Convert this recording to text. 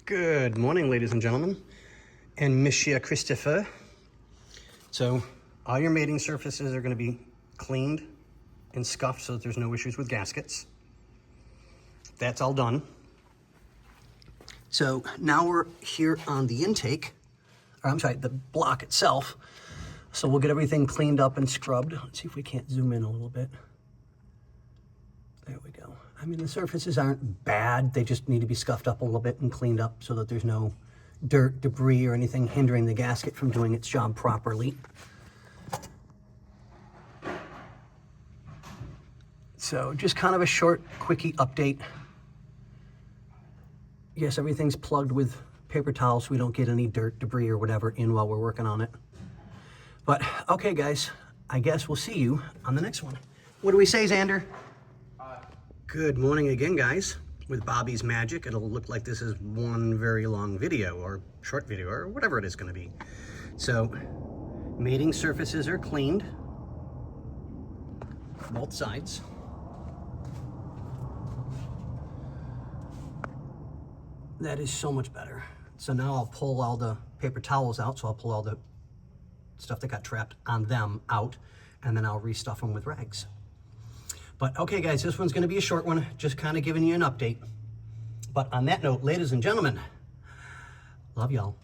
Good morning, ladies and gentlemen, and Monsieur Christopher. So all your mating surfaces are going to be cleaned and scuffed so that there's no issues with gaskets. That's all done. So now we're here on the intake, or I'm sorry, the block itself. So we'll get everything cleaned up and scrubbed. Let's see if we can't zoom in a little bit. There we go. I mean, the surfaces aren't bad. They just need to be scuffed up a little bit and cleaned up so that there's no dirt, debris, or anything hindering the gasket from doing its job properly. So just kind of a short, quickie update. Yes, everything's plugged with paper towels so we don't get any dirt, debris, or whatever in while we're working on it. But, okay, guys, I guess we'll see you on the next one. What do we say, Xander? Good morning again, guys. With Bobby's Magic, it'll look like this is one very long video or short video or whatever it is going to be. So, mating surfaces are cleaned, both sides. That is so much better. So now I'll pull all the paper towels out, so I'll pull all the stuff that got trapped on them out, and then I'll restuff them with rags. But okay, guys, this one's going to be a short one, just kind of giving you an update. But on that note, ladies and gentlemen, love y'all.